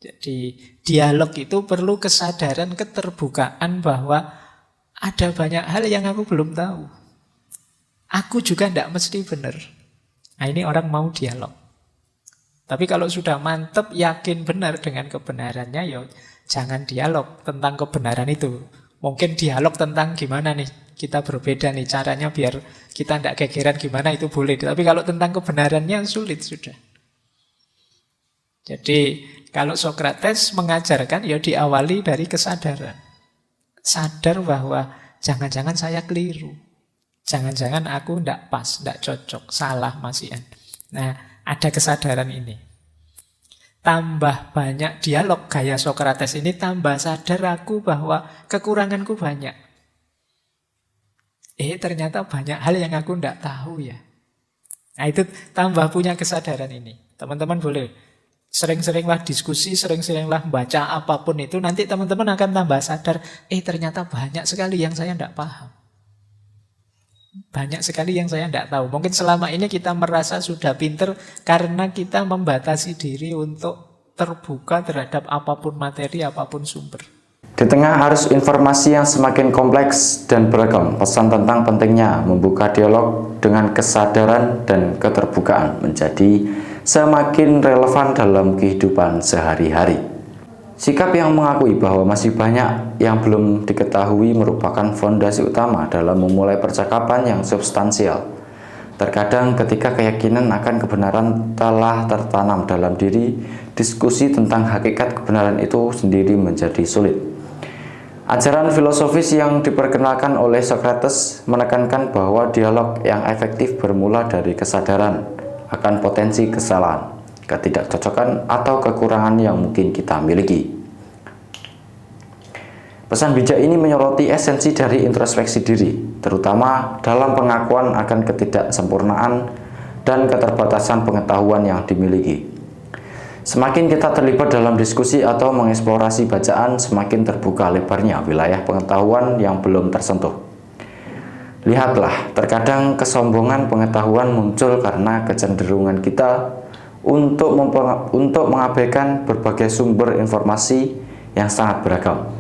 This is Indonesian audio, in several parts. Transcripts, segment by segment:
Jadi dialog itu perlu kesadaran, keterbukaan bahwa ada banyak hal yang aku belum tahu. Aku juga tidak mesti benar. Nah ini orang mau dialog. Tapi kalau sudah mantep, yakin benar dengan kebenarannya, ya jangan dialog tentang kebenaran itu. Mungkin dialog tentang gimana nih, kita berbeda nih, caranya biar kita tidak gegeran gimana, itu boleh. Tapi kalau tentang kebenarannya sulit sudah. Jadi kalau Sokrates mengajarkan, ya diawali dari kesadaran. Sadar bahwa jangan-jangan saya keliru. Jangan-jangan aku tidak pas, tidak cocok, salah masihan. Nah, ada kesadaran ini. Tambah banyak dialog gaya Sokrates ini, tambah sadar aku bahwa kekuranganku banyak. Ternyata banyak hal yang aku tidak tahu ya. Nah itu tambah punya kesadaran ini. Teman-teman boleh sering-seringlah diskusi, sering-seringlah baca apapun itu. Nanti teman-teman akan tambah sadar, ternyata banyak sekali yang saya tidak paham. Banyak sekali yang saya tidak tahu. Mungkin selama ini kita merasa sudah pinter karena kita membatasi diri untuk terbuka terhadap apapun materi, apapun sumber. Di tengah arus informasi yang semakin kompleks dan beragam, pesan tentang pentingnya membuka dialog dengan kesadaran dan keterbukaan menjadi semakin relevan dalam kehidupan sehari-hari. Sikap yang mengakui bahwa masih banyak yang belum diketahui merupakan fondasi utama dalam memulai percakapan yang substansial. Terkadang ketika keyakinan akan kebenaran telah tertanam dalam diri, diskusi tentang hakikat kebenaran itu sendiri menjadi sulit. Ajaran filosofis yang diperkenalkan oleh Sokrates menekankan bahwa dialog yang efektif bermula dari kesadaran akan potensi kesalahan, ketidakcocokan, atau kekurangan yang mungkin kita miliki. Pesan bijak ini menyoroti esensi dari introspeksi diri, terutama dalam pengakuan akan ketidaksempurnaan dan keterbatasan pengetahuan yang dimiliki. Semakin kita terlibat dalam diskusi atau mengeksplorasi bacaan, semakin terbuka lebarnya wilayah pengetahuan yang belum tersentuh. Lihatlah, terkadang kesombongan pengetahuan muncul karena kecenderungan kita untuk mengabaikan berbagai sumber informasi yang sangat beragam.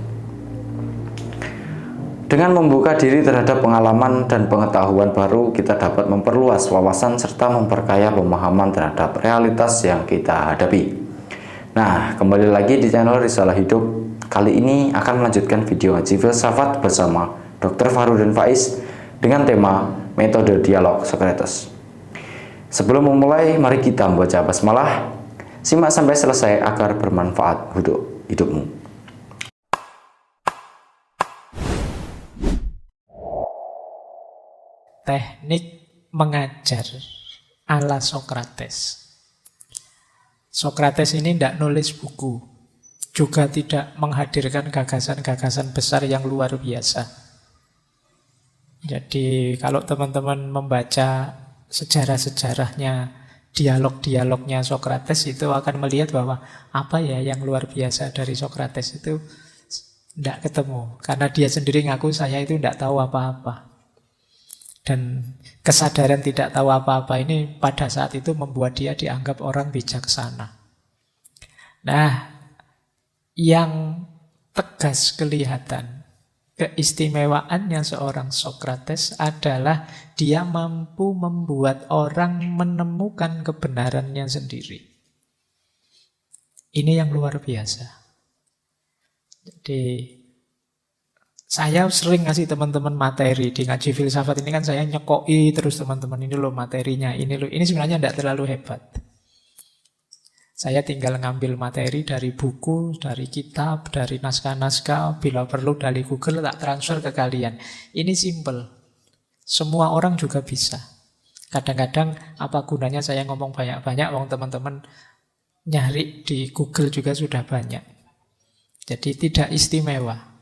Dengan membuka diri terhadap pengalaman dan pengetahuan baru, kita dapat memperluas wawasan serta memperkaya pemahaman terhadap realitas yang kita hadapi. Nah, kembali lagi di channel Risalah Hidup. Kali ini akan melanjutkan video ngaji filsafat bersama Dr. Farudin Faiz dengan tema metode dialog Sokrates. Sebelum memulai, mari kita membaca basmalah. Simak sampai selesai agar bermanfaat untuk hidupmu. Teknik mengajar ala Sokrates. Sokrates ini tidak nulis buku, juga tidak menghadirkan gagasan-gagasan besar yang luar biasa. Jadi kalau teman-teman membaca sejarah-sejarahnya, dialog-dialognya Sokrates, itu akan melihat bahwa apa ya yang luar biasa dari Sokrates itu tidak ketemu. Karena dia sendiri ngaku, saya itu tidak tahu apa-apa. Dan kesadaran tidak tahu apa-apa ini pada saat itu membuat dia dianggap orang bijaksana. Nah, yang tegas kelihatan keistimewaannya seorang Sokrates adalah dia mampu membuat orang menemukan kebenarannya sendiri. Ini yang luar biasa. Jadi saya sering ngasih teman-teman materi di ngaji filsafat ini, kan saya nyekoi terus teman-teman, ini loh materinya, ini loh. Ini sebenarnya tidak terlalu hebat. Saya tinggal ngambil materi dari buku, dari kitab, dari naskah-naskah, bila perlu dari Google tak transfer ke kalian. Ini simple. Semua orang juga bisa. Kadang-kadang apa gunanya saya ngomong banyak-banyak, wong teman-teman nyari di Google juga sudah banyak. Jadi tidak istimewa.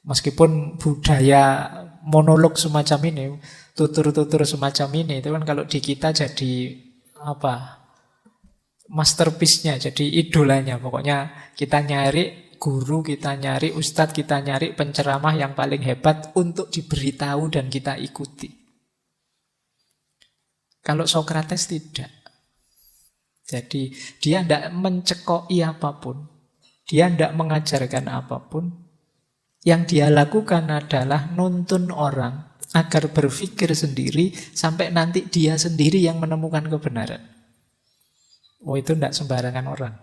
Meskipun budaya monolog semacam ini, tutur-tutur semacam ini, itu kan kalau di kita jadi apa? Masterpiece-nya, jadi idolanya. Pokoknya kita nyari guru, kita nyari ustadz, kita nyari penceramah yang paling hebat untuk diberitahu dan kita ikuti. Kalau Sokrates tidak. Jadi dia tidak mencekoi apapun. Dia tidak mengajarkan apapun. Yang dia lakukan adalah nuntun orang agar berpikir sendiri sampai nanti dia sendiri yang menemukan kebenaran. Oh, itu tidak sembarangan orang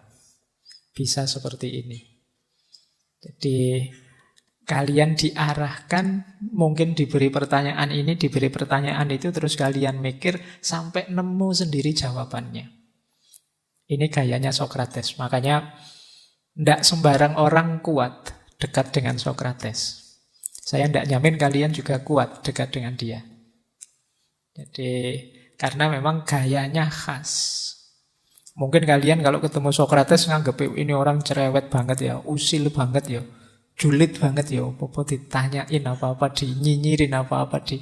bisa seperti ini. Jadi kalian diarahkan, mungkin diberi pertanyaan ini, diberi pertanyaan itu, terus kalian mikir sampai nemu sendiri jawabannya. Ini gayanya Sokrates. Makanya tidak sembarang orang kuat dekat dengan Sokrates. Saya tidak nyamin kalian juga kuat dekat dengan dia. Jadi karena memang gayanya khas. Mungkin kalian kalau ketemu Sokrates nganggep ini orang cerewet banget ya, usil banget ya, julid banget ya, apa-apa ditanyain, apa-apa dinyinyirin, apa-apa di.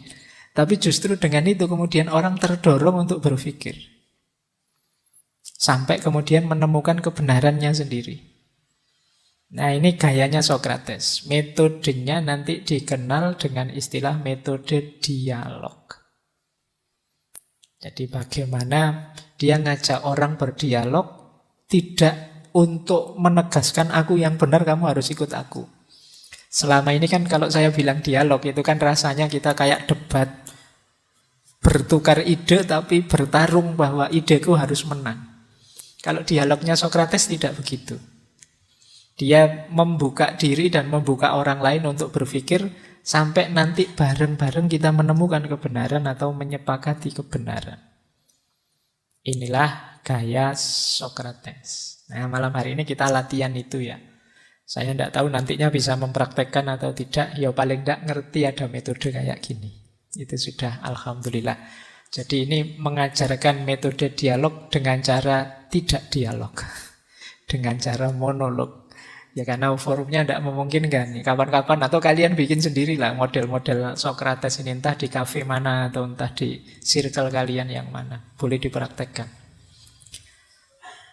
Tapi justru dengan itu kemudian orang terdorong untuk berpikir. Sampai kemudian menemukan kebenarannya sendiri. Nah, ini gayanya Sokrates. Metodenya nanti dikenal dengan istilah metode dialog. Jadi bagaimana dia ngajak orang berdialog, tidak untuk menegaskan aku yang benar, kamu harus ikut aku. Selama ini kan kalau saya bilang dialog, itu kan rasanya kita kayak debat. Bertukar ide tapi bertarung bahwa ideku harus menang. Kalau dialognya Sokrates tidak begitu. Dia membuka diri dan membuka orang lain untuk berpikir sampai nanti bareng-bareng kita menemukan kebenaran atau menyepakati kebenaran. Inilah gaya Sokrates. Nah, malam hari ini kita latihan itu ya. Saya tidak tahu nantinya bisa mempraktekkan atau tidak. Ya paling tidak ngerti ada metode kayak gini. Itu sudah alhamdulillah. Jadi ini mengajarkan metode dialog dengan cara tidak dialog. Dengan cara monolog. Ya karena forumnya tidak memungkinkan. Kapan-kapan atau kalian bikin sendirilah model-model Sokrates ini, entah di kafe mana atau entah di circle kalian yang mana. Boleh dipraktekkan.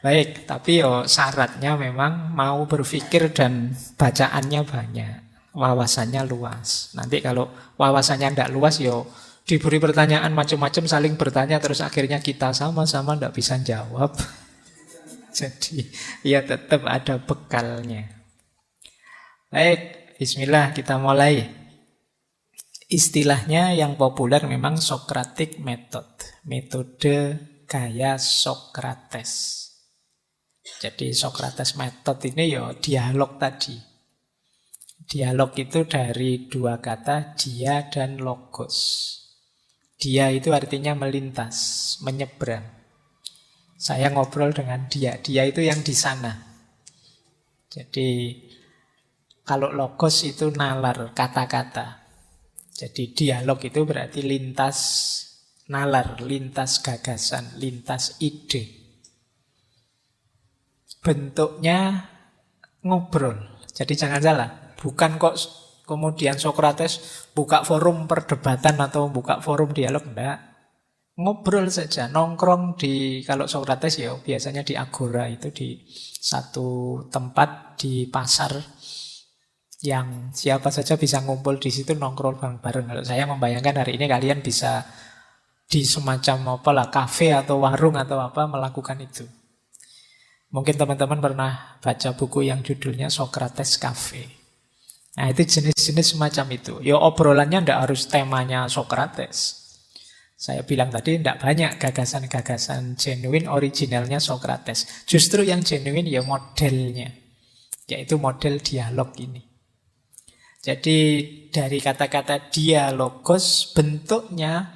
Baik, tapi syaratnya memang mau berpikir dan bacaannya banyak. Wawasannya luas. Nanti kalau wawasannya tidak luas diberi pertanyaan macam-macam, saling bertanya terus akhirnya kita sama-sama tidak bisa jawab. Jadi ya tetap ada bekalnya. Baik, bismillah kita mulai. Istilahnya yang populer memang Socratic Method. Metode gaya Sokrates. Jadi Socrates Method ini dialog tadi. Dialog itu dari dua kata, dia dan logos. Dia itu artinya melintas, menyeberang. Saya ngobrol dengan dia itu yang di sana. Jadi kalau logos itu nalar, kata-kata. Jadi dialog itu berarti lintas nalar, lintas gagasan, lintas ide. Bentuknya ngobrol. Jadi jangan salah, bukan kok kemudian Sokrates buka forum perdebatan atau buka forum dialog, enggak. Ngobrol saja, nongkrong kalau Sokrates biasanya di agora, itu di satu tempat di pasar yang siapa saja bisa ngumpul di situ nongkrong bareng-bareng. Kalau saya membayangkan hari ini kalian bisa di semacam kafe atau warung atau apa melakukan itu. Mungkin teman-teman pernah baca buku yang judulnya Sokrates Cafe. Nah, itu jenis-jenis semacam itu. Obrolannya tidak harus temanya Sokrates. Saya bilang tadi tidak banyak gagasan-gagasan genuine originalnya Sokrates. Justru yang genuine modelnya. Yaitu model dialog ini. Jadi dari kata-kata dialogos bentuknya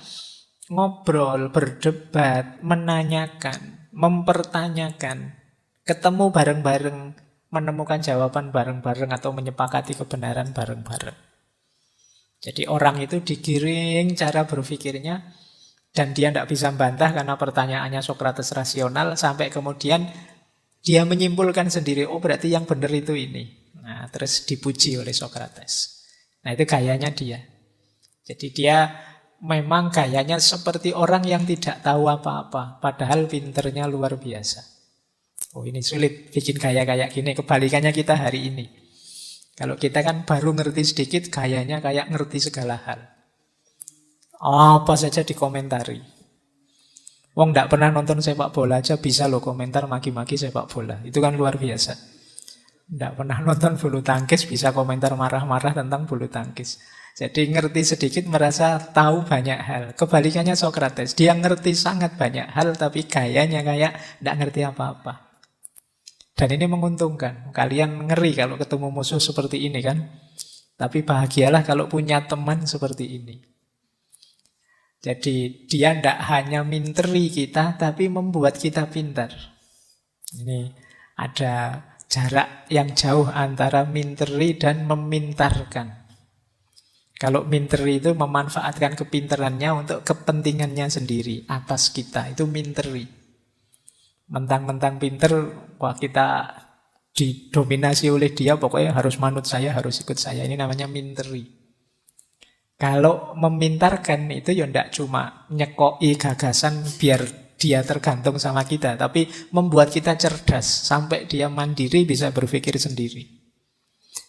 ngobrol, berdebat, menanyakan, mempertanyakan. Ketemu bareng-bareng, menemukan jawaban bareng-bareng atau menyepakati kebenaran bareng-bareng. Jadi orang itu digiring cara berpikirnya. Dan dia tidak bisa membantah karena pertanyaannya Sokrates rasional. Sampai kemudian dia menyimpulkan sendiri, oh berarti yang benar itu ini. Nah, terus dipuji oleh Sokrates. Nah, itu gayanya dia. Jadi dia memang gayanya seperti orang yang tidak tahu apa-apa. Padahal pinternya luar biasa. Oh, ini sulit bikin gaya kayak gini. Kebalikannya kita hari ini. Kalau kita kan baru ngerti sedikit, gayanya kayak ngerti segala hal. Apa saja dikomentari. Wong nggak pernah nonton sepak bola aja bisa loh komentar maki-maki sepak bola. Itu kan luar biasa. Tidak pernah nonton bulu tangkis, bisa komentar marah-marah tentang bulu tangkis. Jadi ngerti sedikit merasa tahu banyak hal. Kebalikannya Socrates, dia ngerti sangat banyak hal tapi gayanya kayak tidak ngerti apa-apa. Dan ini menguntungkan. Kalian ngeri kalau ketemu musuh seperti ini kan. Tapi bahagialah kalau punya teman seperti ini. Jadi dia tidak hanya minteri kita, tapi membuat kita pintar. Ini ada jarak yang jauh antara minteri dan memintarkan. Kalau minteri itu memanfaatkan kepintarannya untuk kepentingannya sendiri, atas kita, itu minteri. Mentang-mentang pinter, wah kita didominasi oleh dia, pokoknya harus manut saya, harus ikut saya. Ini namanya minteri. Kalau memintarkan itu ya tidak cuma nyekoi gagasan biar dia tergantung sama kita, tapi membuat kita cerdas sampai dia mandiri bisa berpikir sendiri.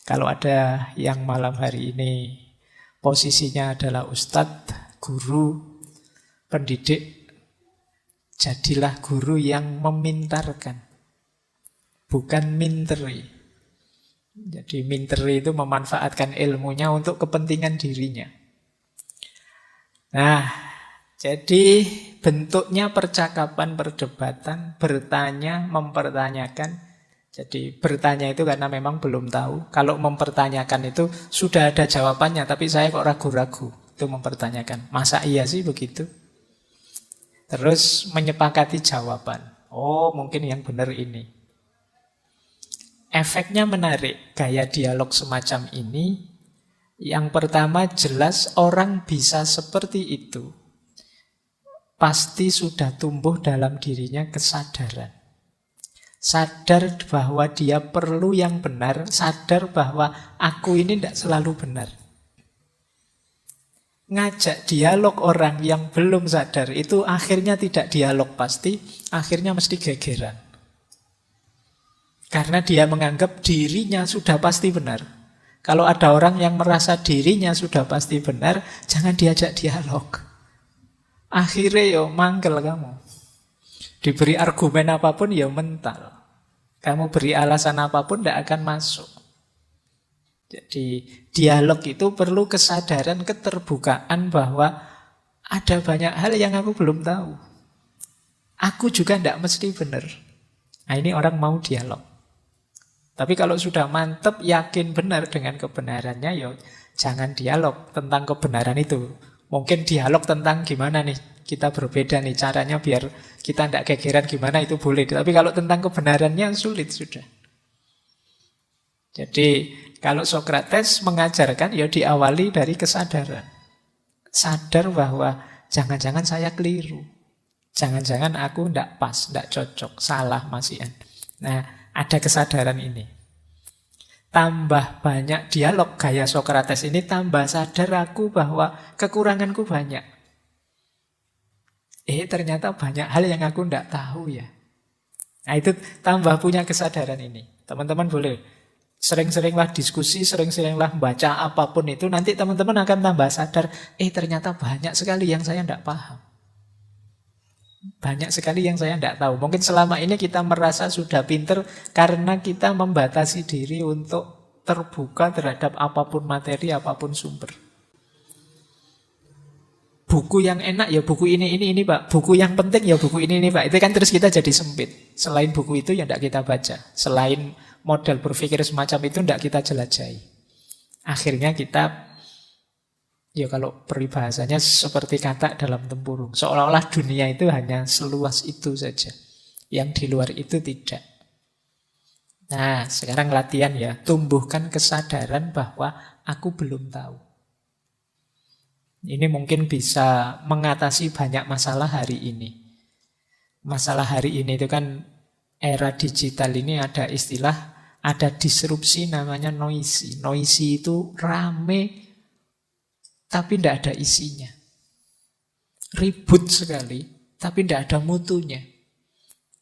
Kalau ada yang malam hari ini posisinya adalah ustadz, guru, pendidik, jadilah guru yang memintarkan, bukan minteri. Jadi minteri itu memanfaatkan ilmunya untuk kepentingan dirinya. Nah, jadi bentuknya percakapan, perdebatan, bertanya, mempertanyakan. Jadi bertanya itu karena memang belum tahu. Kalau mempertanyakan itu sudah ada jawabannya, tapi saya kok ragu-ragu. Itu mempertanyakan. Masa iya sih begitu? Terus menyepakati jawaban. Oh, mungkin yang benar ini. Efeknya menarik. Gaya dialog semacam ini. Yang pertama jelas orang bisa seperti itu. Pasti sudah tumbuh dalam dirinya kesadaran. Sadar bahwa dia perlu yang benar, sadar bahwa aku ini tidak selalu benar. Ngajak dialog orang yang belum sadar itu akhirnya tidak dialog pasti, akhirnya mesti gegeran. Karena dia menganggap dirinya sudah pasti benar. Kalau ada orang yang merasa dirinya sudah pasti benar, jangan diajak dialog. Akhirnya ya mangkel kamu. Diberi argumen apapun ya mental. Kamu beri alasan apapun tidak akan masuk. Jadi dialog itu perlu kesadaran, keterbukaan bahwa ada banyak hal yang aku belum tahu. Aku juga tidak mesti benar. Nah ini orang mau dialog. Tapi kalau sudah mantep, yakin benar dengan kebenarannya, ya jangan dialog tentang kebenaran itu. Mungkin dialog tentang gimana nih, kita berbeda nih caranya biar kita tidak gegeran gimana itu boleh. Tapi kalau tentang kebenarannya sulit sudah. Jadi kalau Socrates mengajarkan ya diawali dari kesadaran. Sadar bahwa jangan-jangan saya keliru. Jangan-jangan aku tidak pas, tidak cocok, salah masihan. Nah, ada kesadaran ini. Tambah banyak dialog gaya Socrates ini, tambah sadar aku bahwa kekuranganku banyak. Ternyata banyak hal yang aku tidak tahu ya. Nah itu tambah punya kesadaran ini. Teman-teman boleh sering-seringlah diskusi, sering-seringlah baca apapun itu. Nanti teman-teman akan tambah sadar, ternyata banyak sekali yang saya tidak paham. Banyak sekali yang saya tidak tahu. Mungkin selama ini kita merasa sudah pinter karena kita membatasi diri untuk terbuka terhadap apapun materi, apapun sumber. Buku yang enak ya buku ini Pak. Buku yang penting ya buku ini Pak. Itu kan terus kita jadi sempit. Selain buku itu ya tidak kita baca. Selain model berpikir semacam itu tidak kita jelajahi. Akhirnya kita, ya kalau peribahasanya seperti katak dalam tempurung. Seolah-olah dunia itu hanya seluas itu saja. Yang di luar itu tidak. Nah, sekarang latihan ya. Tumbuhkan kesadaran bahwa aku belum tahu. Ini mungkin bisa mengatasi banyak masalah hari ini. Masalah hari ini itu kan era digital ini ada istilah, ada disrupsi namanya noisy. Noisy itu rame tapi tidak ada isinya. Ribut sekali, tapi tidak ada mutunya.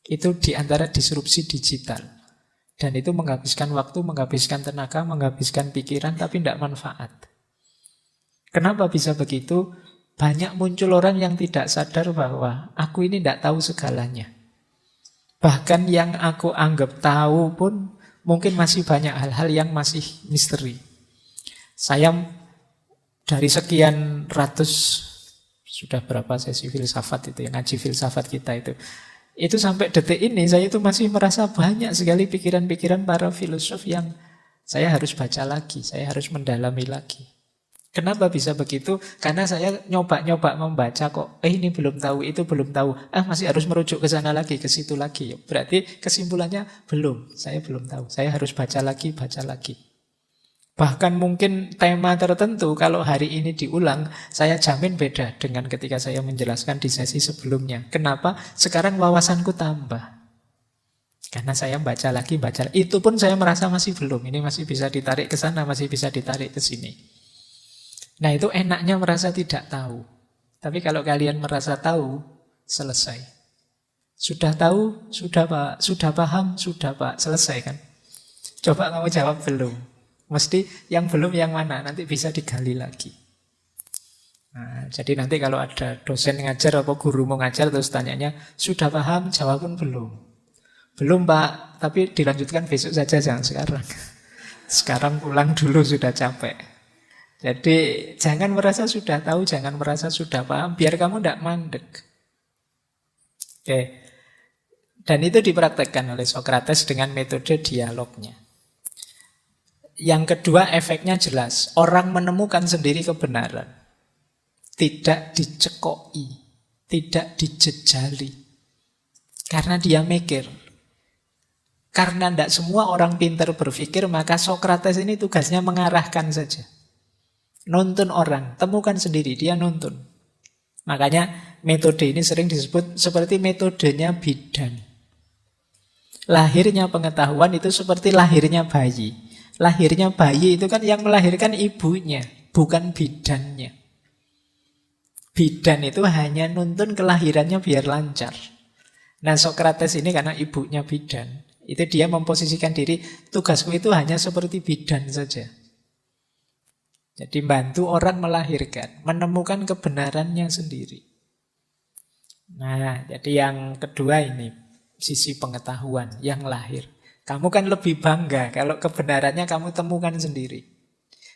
Itu diantara disrupsi digital. Dan itu menghabiskan waktu, menghabiskan tenaga, menghabiskan pikiran, tapi tidak manfaat. Kenapa bisa begitu? Banyak muncul orang yang tidak sadar bahwa aku ini tidak tahu segalanya. Bahkan yang aku anggap tahu pun mungkin masih banyak hal-hal yang masih misteri. Saya dari sekian ratus, sudah berapa sesi filsafat itu, yang ngaji filsafat kita itu sampai detik ini saya itu masih merasa banyak sekali pikiran-pikiran para filosof yang saya harus baca lagi, saya harus mendalami lagi. Kenapa bisa begitu? Karena saya nyoba-nyoba membaca kok, ini belum tahu, itu belum tahu. Masih harus merujuk ke sana lagi, ke situ lagi. Berarti kesimpulannya belum, saya belum tahu. Saya harus baca lagi, baca lagi. Bahkan mungkin tema tertentu kalau hari ini diulang, saya jamin beda dengan ketika saya menjelaskan di sesi sebelumnya. Kenapa? Sekarang wawasanku tambah. Karena saya baca lagi, baca lagi. Itu pun saya merasa masih belum. Ini masih bisa ditarik ke sana, masih bisa ditarik ke sini. Nah itu enaknya merasa tidak tahu. Tapi kalau kalian merasa tahu, selesai. Sudah tahu, sudah Pak. Sudah paham, sudah Pak. Selesai kan? Coba kamu jawab belum. Mesti yang belum yang mana, nanti bisa digali lagi. Nah, jadi nanti kalau ada dosen ngajar atau guru mau ngajar terus tanyanya, sudah paham? Jawab pun belum. Belum Pak, tapi dilanjutkan besok saja, jangan sekarang. Sekarang pulang dulu, sudah capek. Jadi jangan merasa sudah tahu, jangan merasa sudah paham, biar kamu tidak mandek. Oke. Dan itu dipraktekkan oleh Sokrates dengan metode dialognya. Yang kedua efeknya jelas, orang menemukan sendiri kebenaran. Tidak dicekoi, tidak dijejali. Karena dia mikir. Karena tidak semua orang pintar berpikir, maka Sokrates ini tugasnya mengarahkan saja. Nuntun orang, temukan sendiri, dia nuntun. Makanya metode ini sering disebut seperti metodenya bidan. Lahirnya pengetahuan itu seperti lahirnya bayi. Lahirnya bayi itu kan yang melahirkan ibunya, bukan bidannya. Bidan itu hanya nuntun kelahirannya biar lancar. Nah Sokrates ini karena ibunya bidan, itu dia memposisikan diri, tugasku itu hanya seperti bidan saja. Jadi bantu orang melahirkan, menemukan kebenarannya sendiri. Nah, jadi yang kedua ini, sisi pengetahuan yang lahir. Kamu kan lebih bangga kalau kebenarannya kamu temukan sendiri.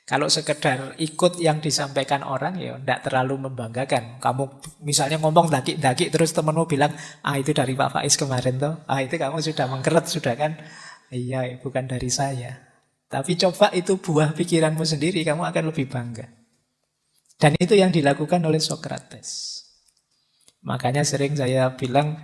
Kalau sekedar ikut yang disampaikan orang, ya tidak terlalu membanggakan. Kamu misalnya ngomong daki-daki, terus temenmu bilang, itu dari Pak Faiz kemarin toh. Itu kamu sudah mengkeret, sudah kan? Iya, bukan dari saya. Tapi coba itu buah pikiranmu sendiri, kamu akan lebih bangga. Dan itu yang dilakukan oleh Sokrates. Makanya sering saya bilang,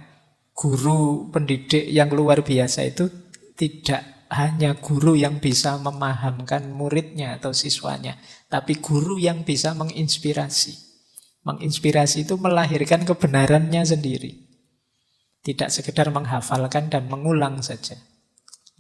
guru pendidik yang luar biasa itu tidak hanya guru yang bisa memahamkan muridnya atau siswanya, tapi guru yang bisa menginspirasi. Menginspirasi itu melahirkan kebenarannya sendiri. Tidak sekedar menghafalkan dan mengulang saja.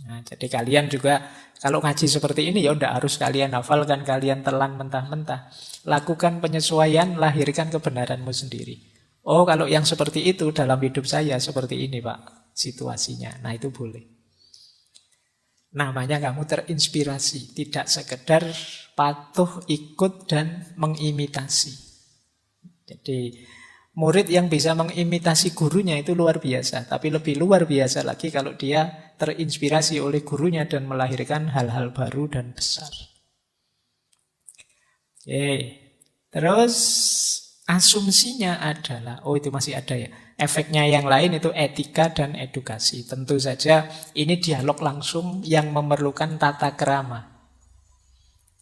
Nah, jadi kalian juga kalau ngaji seperti ini ya udah harus kalian hafalkan, kalian telan mentah-mentah. Lakukan penyesuaian, lahirkan kebenaranmu sendiri. Oh, kalau yang seperti itu dalam hidup saya seperti ini, Pak, situasinya. Nah, itu boleh. Namanya kamu terinspirasi, tidak sekedar patuh, ikut, dan mengimitasi. Jadi murid yang bisa mengimitasi gurunya itu luar biasa. Tapi lebih luar biasa lagi kalau dia terinspirasi oleh gurunya dan melahirkan hal-hal baru dan besar. Oke. Terus asumsinya adalah, itu masih ada ya. Efeknya yang lain itu etika dan edukasi. Tentu saja ini dialog langsung yang memerlukan tata krama.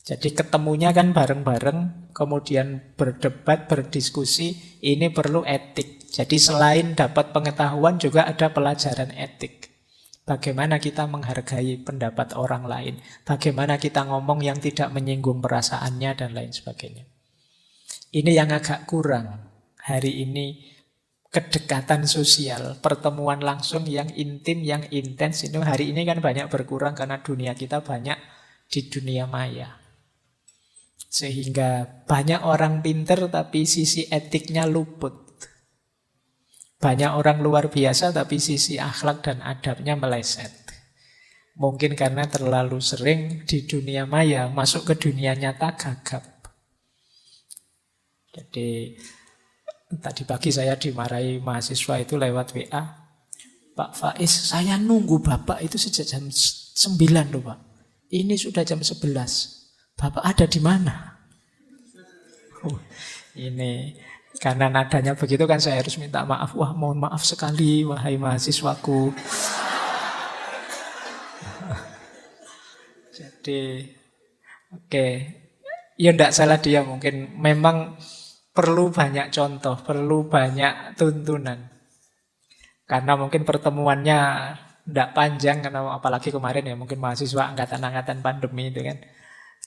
Jadi ketemunya kan bareng-bareng, kemudian berdebat, berdiskusi, ini perlu etik. Jadi selain dapat pengetahuan juga ada pelajaran etik. Bagaimana kita menghargai pendapat orang lain, bagaimana kita ngomong yang tidak menyinggung perasaannya dan lain sebagainya. Ini yang agak kurang hari ini, kedekatan sosial, pertemuan langsung yang intim, yang intens. Ini hari ini kan banyak berkurang karena dunia kita banyak di dunia maya. Sehingga banyak orang pinter tapi sisi etiknya luput. Banyak orang luar biasa tapi sisi akhlak dan adabnya meleset. Mungkin karena terlalu sering di dunia maya, masuk ke dunia nyata gagap. Jadi tadi pagi saya dimarahi mahasiswa itu lewat WA. Pak Faiz, saya nunggu Bapak itu sejak jam 9 loh Pak. Ini sudah jam 11. Bapak ada di mana? Ini karena nadanya begitu kan saya harus minta maaf. Wah, mohon maaf sekali wahai mahasiswaku. Jadi oke. Ya enggak salah dia, mungkin memang perlu banyak contoh, perlu banyak tuntunan. Karena mungkin pertemuannya enggak panjang, karena apalagi kemarin ya mungkin mahasiswa angkatan-angkatan pandemi itu kan.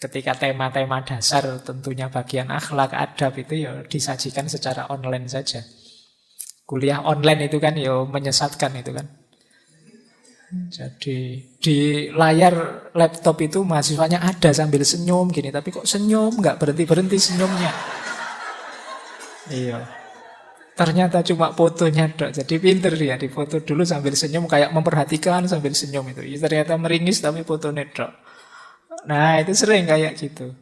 Ketika tema-tema dasar tentunya bagian akhlak, adab itu ya disajikan secara online saja. Kuliah online itu kan ya menyesatkan itu kan. Jadi di layar laptop itu mahasiswanya ada sambil senyum gini, tapi kok senyum nggak berhenti-berhenti senyumnya. Iya. Ternyata cuma fotonya dok. Jadi pinter dia, di foto dulu sambil senyum kayak memperhatikan sambil senyum itu. Ya, ternyata meringis tapi fotonya dok. Nah itu sering kayak gitu.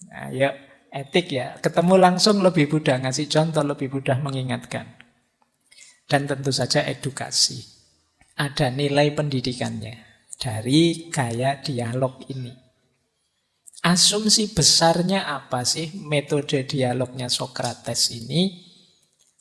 Nah ya etik ya, ketemu langsung lebih mudah, ngasih contoh lebih mudah mengingatkan. Dan tentu saja edukasi. Ada nilai pendidikannya dari gaya dialog ini. Asumsi besarnya apa sih metode dialognya Sokrates ini?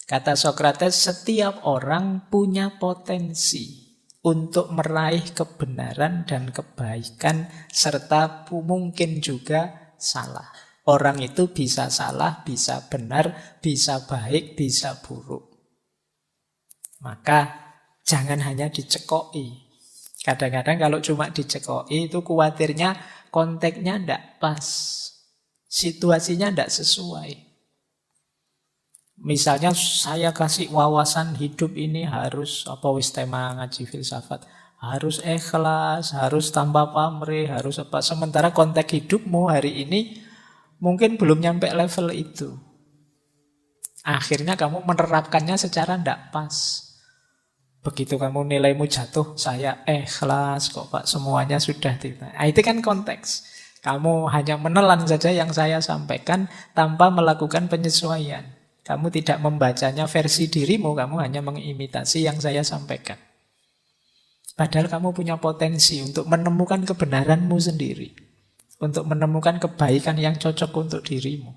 Kata Sokrates, setiap orang punya potensi untuk meraih kebenaran dan kebaikan serta mungkin juga salah. Orang itu bisa salah, bisa benar, bisa baik, bisa buruk. Maka jangan hanya dicekoi. Kadang-kadang kalau cuma dicekoi itu khawatirnya konteksnya tidak pas. Situasinya tidak sesuai. Misalnya saya kasih wawasan hidup ini harus, apa wis tema ngaji filsafat, harus ikhlas, harus tanpa pamrih, harus apa. Sementara konteks hidupmu hari ini mungkin belum nyampe level itu. Akhirnya kamu menerapkannya secara tidak pas. Begitu kamu nilaimu jatuh, saya ikhlas kok Pak, semuanya sudah tidak. Nah, itu kan konteks. Kamu hanya menelan saja yang saya sampaikan tanpa melakukan penyesuaian. Kamu tidak membacanya versi dirimu, kamu hanya mengimitasi yang saya sampaikan. Padahal kamu punya potensi untuk menemukan kebenaranmu sendiri. Untuk menemukan kebaikan yang cocok untuk dirimu.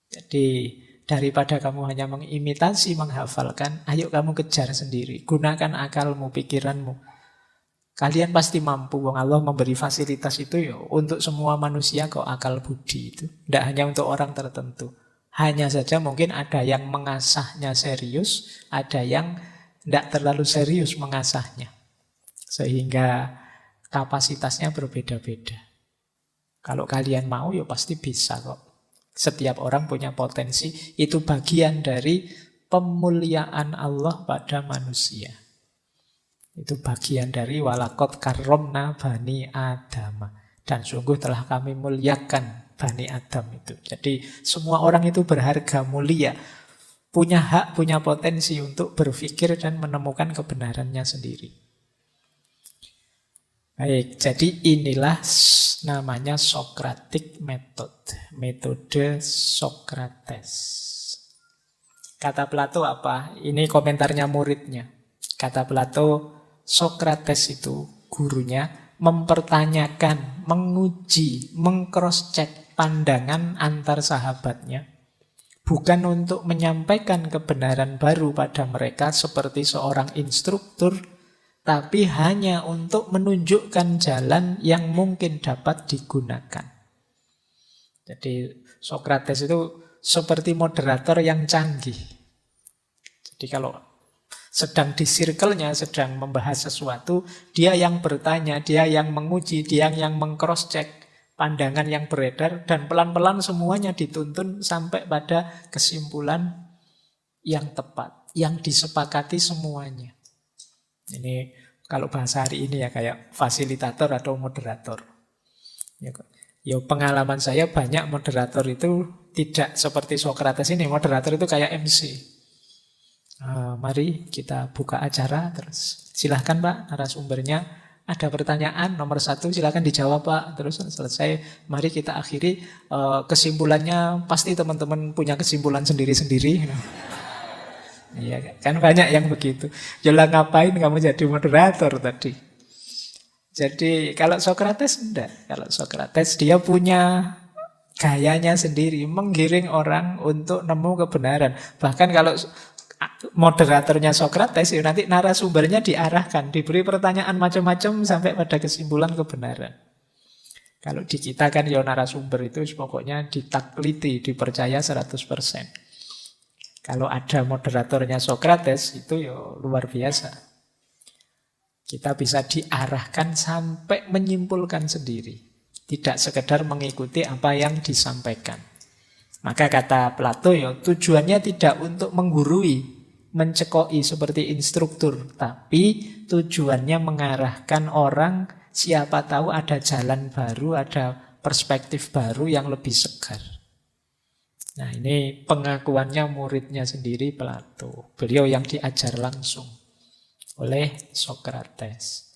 Jadi daripada kamu hanya mengimitasi, menghafalkan, ayo kamu kejar sendiri. Gunakan akalmu, pikiranmu. Kalian pasti mampu, wong Allah memberi fasilitas itu ya untuk semua manusia kok, akal budi itu. Tidak hanya untuk orang tertentu. Hanya saja mungkin ada yang mengasahnya serius, ada yang tidak terlalu serius mengasahnya. Sehingga kapasitasnya berbeda-beda. Kalau kalian mau ya pasti bisa kok. Setiap orang punya potensi, itu bagian dari pemuliaan Allah pada manusia. Itu bagian dari walakot karomna bani Adam. Dan sungguh telah kami muliakan Bani Adam itu. Jadi semua orang itu berharga, mulia. Punya hak, punya potensi untuk berpikir dan menemukan kebenarannya sendiri. Baik, jadi inilah namanya Socratic Method. Metode Socrates. Kata Plato apa? Ini komentarnya muridnya. Kata Plato, Socrates itu gurunya mempertanyakan, menguji, meng-cross-check pandangan antar sahabatnya. Bukan untuk menyampaikan kebenaran baru pada mereka seperti seorang instruktur, tapi hanya untuk menunjukkan jalan yang mungkin dapat digunakan. Jadi Socrates itu seperti moderator yang canggih. Jadi kalau sedang di circle-nya, sedang membahas sesuatu, dia yang bertanya, dia yang menguji, dia yang meng-cross-check pandangan yang beredar, dan pelan-pelan semuanya dituntun sampai pada kesimpulan yang tepat, yang disepakati semuanya. Ini kalau bahasa hari ini ya kayak fasilitator atau moderator. Ya pengalaman saya banyak moderator itu tidak seperti Socrates ini. Moderator itu kayak MC. Mari kita buka acara, terus silahkan Pak narasumbernya. Ada pertanyaan nomor 1, silakan dijawab Pak. Terus selesai, mari kita akhiri. Kesimpulannya pasti teman-teman punya kesimpulan sendiri-sendiri. Iya kan banyak yang begitu. Yalah ngapain kamu jadi moderator tadi? Jadi kalau Socrates enggak. Kalau Socrates dia punya gayanya sendiri, menggiring orang untuk nemu kebenaran. Bahkan kalau moderatornya Socrates, ya nanti narasumbernya diarahkan, diberi pertanyaan macam-macam sampai pada kesimpulan kebenaran. Kalau di kita kan ya narasumber itu pokoknya ditakliti, dipercaya 100%. Kalau ada moderatornya Socrates itu ya luar biasa. Kita bisa diarahkan sampai menyimpulkan sendiri. Tidak sekedar mengikuti apa yang disampaikan. Maka kata Plato ya tujuannya tidak untuk menggurui, mencekoi seperti instruktur. Tapi tujuannya mengarahkan orang, siapa tahu ada jalan baru, ada perspektif baru yang lebih segar. Nah ini pengakuannya muridnya sendiri Plato. Beliau yang diajar langsung oleh Socrates.